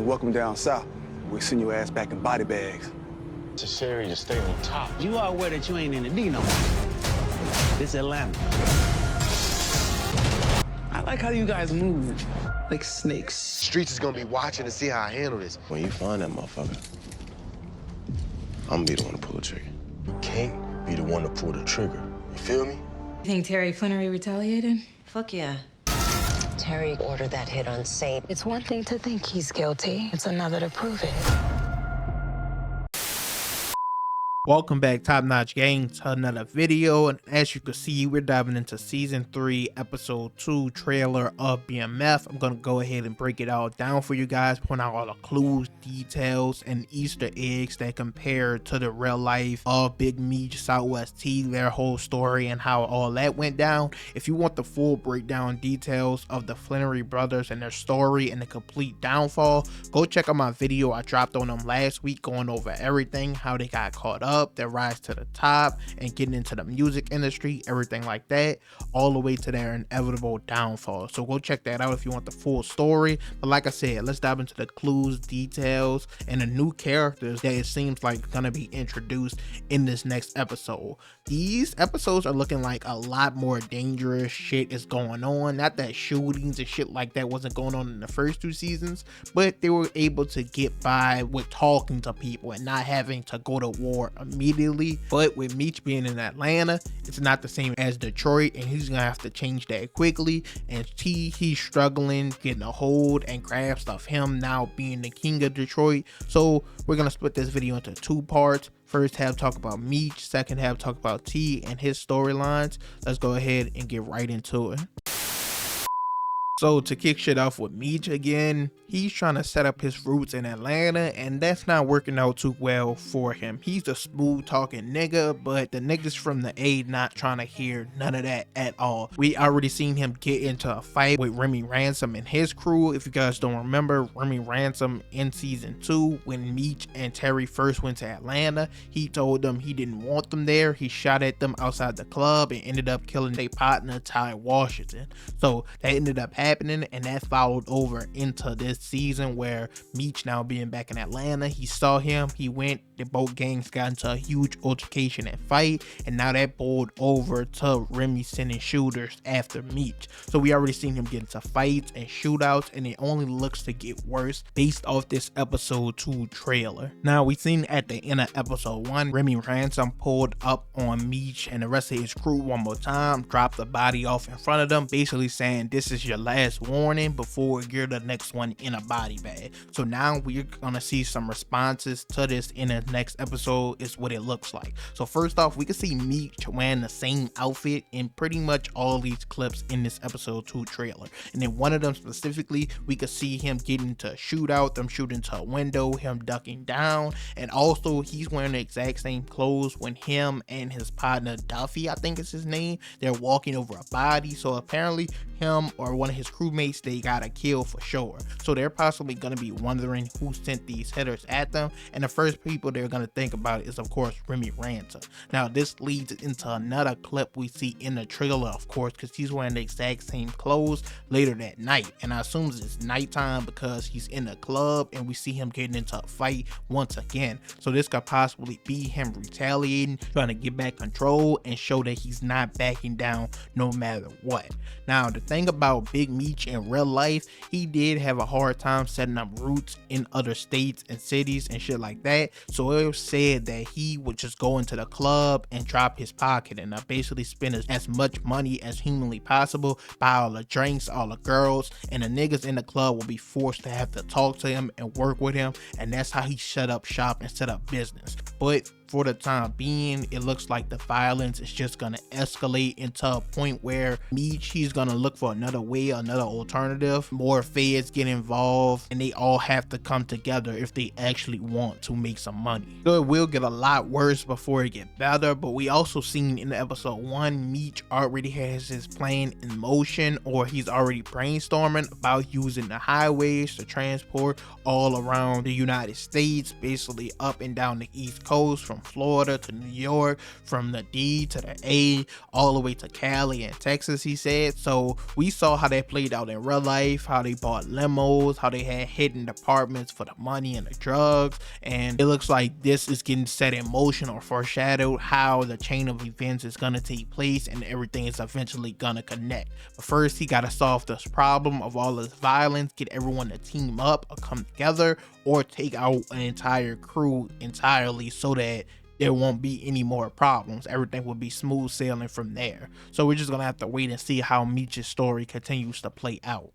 Welcome down south. We'll send your ass back in body bags. Necessary to stay on top. You are aware that you ain't in the D no more. This Atlanta. I like how you guys move like snakes. Streets is gonna be watching to see how I handle this. When you find that motherfucker, I'm gonna be the one to pull the trigger. You can't be the one to pull the trigger. You feel me? You think Terry Flannery retaliated? Fuck yeah. Terry ordered that hit on Saint. It's one thing to think he's guilty. It's another to prove it. Welcome back, Top Notch Gang, to another video. And as you can see, we're diving into season 3 episode 2 trailer of BMF. I'm gonna go ahead and break it all down for you guys, point out all the clues, details, and Easter eggs that compare to the real life of Big Meech, Southwest T, their whole story and how all that went down. If you want the full breakdown details of the Flannery brothers and their story and the complete downfall, go check out my video I dropped on them last week, going over everything, how they got caught up, their rise to the top and getting into the music industry, everything like that, all the way to their inevitable downfall. So go check that out if you want the full story. But like I said, let's dive into the clues, details, and the new characters that it seems like gonna be introduced in this next episode. These episodes are looking like a lot more dangerous shit is going on. Not that shootings and shit like that wasn't going on in the first 2 seasons, but they were able to get by with talking to people and not having to go to war immediately. But with Meech being in Atlanta, it's not the same as Detroit, and he's gonna have to change that quickly. And T, he's struggling getting a hold and grasp of him now being the king of Detroit. So we're gonna split this video into 2 parts. First half talk about Meech, second half talk about T and his storylines. Let's go ahead and get right into it. So to kick shit off with Meech again, he's trying to set up his roots in Atlanta, and that's not working out too well for him. He's a smooth talking nigga, but the niggas from the A not trying to hear none of that at all. We already seen him get into a fight with Remy Ransom and his crew. If you guys don't remember, Remy Ransom in season 2, when Meech and Terry first went to Atlanta, he told them he didn't want them there. He shot at them outside the club and ended up killing their partner, Ty Washington. So that ended up happening, and that followed over into this season where Meech, now being back in Atlanta, he saw him, he went, the both gangs got into a huge altercation and fight, and now that boiled over to Remy sending shooters after Meech. So we already seen him get into fights and shootouts, and it only looks to get worse based off this episode 2 trailer. Now we seen at the end of episode 1, Remy Ransom pulled up on Meech and the rest of his crew one more time, dropped the body off in front of them, basically saying this is your last warning before you're the next one in a body bag. So now we're gonna see some responses to this in the next episode is what it looks like. So first off, we can see Meech wearing the same outfit in pretty much all these clips in this episode 2 trailer, and in one of them specifically we could see him getting into a shootout, them shooting to a window, him ducking down, and also he's wearing the exact same clothes when him and his partner Duffy, I think is his name, they're walking over a body. So apparently him or one of his crewmates, they got a kill for sure. So they're possibly going to be wondering who sent these hitters at them, and the first people they're going to think about is of course Remy Ransom. Now this leads into another clip we see in the trailer, of course, because he's wearing the exact same clothes later that night, and I assume it's nighttime because he's in the club and we see him getting into a fight once again. So this could possibly be him retaliating, trying to get back control and show that he's not backing down no matter what. Now the thing about Big Meech in real life, he did have a hard time setting up roots in other states and cities and shit like that. So it was said that he would just go into the club and drop his pocket and basically spend as much money as humanly possible, buy all the drinks, all the girls, and the niggas in the club will be forced to have to talk to him and work with him, and that's how he set up shop and set up business. But for the time being, it looks like the violence is just gonna escalate into a point where Meech, he's gonna look for another way, another alternative. More feds get involved, and they all have to come together if they actually want to make some money. So it will get a lot worse before it get better, but we also seen in episode 1, Meech already has his plan in motion, or he's already brainstorming about using the highways to transport all around the United States, basically up and down the East Coast, from Florida to New York, from the D to the A, all the way to Cali and Texas, he said. So we saw how that played out in real life, how they bought limos, how they had hidden departments for the money and the drugs, and it looks like this is getting set in motion or foreshadowed how the chain of events is gonna take place and everything is eventually gonna connect. But first, he gotta solve this problem of all this violence, get everyone to team up or come together, or take out an entire crew entirely so that there won't be any more problems. Everything will be smooth sailing from there. So we're just gonna have to wait and see how Meech's story continues to play out.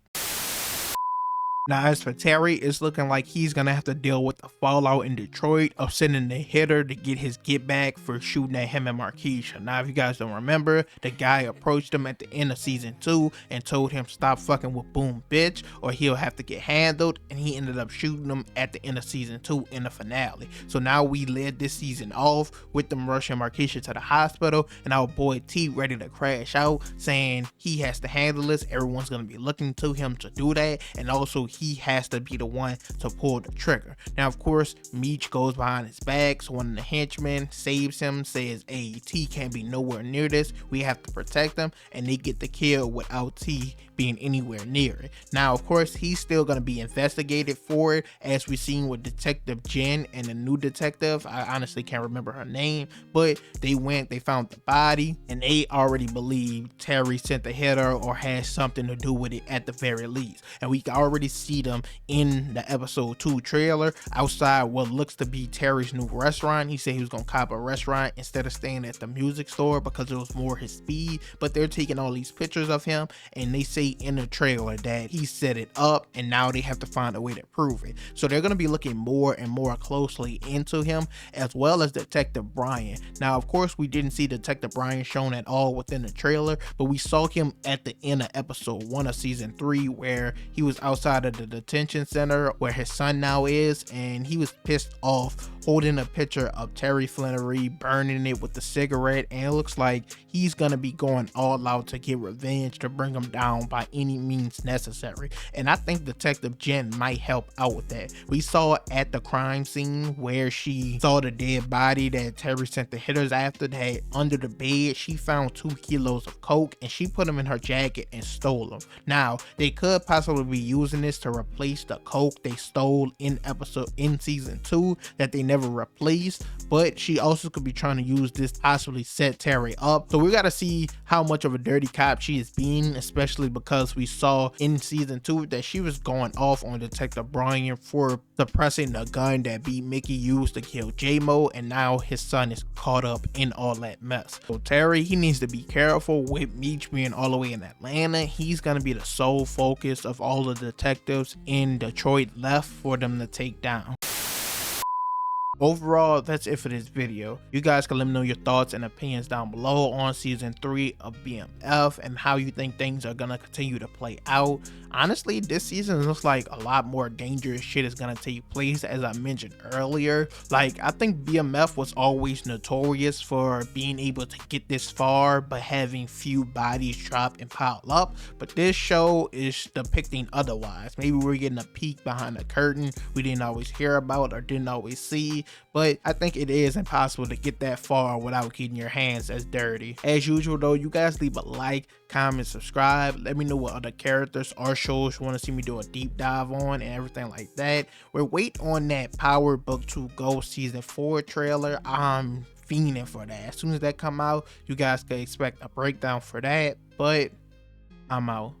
Now, as for Terry, it's looking like he's gonna have to deal with the fallout in Detroit of sending the hitter to get his get back for shooting at him and Marquisha. Now, if you guys don't remember, the guy approached him at the end of season 2 and told him stop fucking with Boom bitch or he'll have to get handled, and he ended up shooting him at the end of season 2 in the finale. So now we led this season off with them rushing Marquisha to the hospital and our boy T ready to crash out, saying he has to handle this. Everyone's gonna be looking to him to do that, and also he has to be the one to pull the trigger. Now, of course, Meech goes behind his back, so one of the henchmen saves him, says, hey, T can't be nowhere near this, we have to protect him, and they get the kill without T being anywhere near it. Now, of course, he's still going to be investigated for it, as we've seen with Detective Jen and the new detective. I honestly can't remember her name, but they found the body, and they already believe Terry sent the hitter or has something to do with it at the very least. And we can already see them in the episode 2 trailer outside what looks to be Terry's new restaurant. He said he was gonna cop a restaurant instead of staying at the music store because it was more his speed, but they're taking all these pictures of him and they say in the trailer that he set it up and now they have to find a way to prove it. So they're going to be looking more and more closely into him, as well as Detective Brian. Now, of course, we didn't see Detective Brian shown at all within the trailer, but we saw him at the end of episode 1 of season 3 where he was outside of the detention center where his son now is, and he was pissed off holding a picture of Terry Flannery, burning it with the cigarette, and it looks like he's gonna be going all out to get revenge, to bring him down by any means necessary. And I think Detective Jen might help out with that. We saw at the crime scene where she saw the dead body that Terry sent the hitters after, that under the bed she found 2 kilos of coke and she put them in her jacket and stole them. Now, they could possibly be using this to replace the coke they stole in season 2 that they never replaced, but she also could be trying to use this to possibly set Terry up. So we got to see how much of a dirty cop she is being, especially because we saw in season 2 that she was going off on Detective Brian for suppressing the gun that B. Mickey used to kill J-Mo, and now his son is caught up in all that mess. So Terry, he needs to be careful with Meech being all the way in Atlanta. He's going to be the sole focus of all the detectives in Detroit left for them to take down. Overall, that's it for this video. You guys can let me know your thoughts and opinions down below on season 3 of BMF and how you think things are gonna continue to play out. Honestly, this season looks like a lot more dangerous shit is gonna take place, as I mentioned earlier. Like, I think BMF was always notorious for being able to get this far but having few bodies drop and pile up, but this show is depicting otherwise. Maybe we're getting a peek behind the curtain we didn't always hear about or didn't always see, but I think it is impossible to get that far without getting your hands as dirty. As usual though, you guys leave a like, comment, subscribe. Let me know what other characters or shows you want to see me do a deep dive on and everything like that. We're waiting on that Power Book 2 Go season 4 trailer. I'm fiending for that. As soon as that come out, you guys can expect a breakdown for that, but I'm out.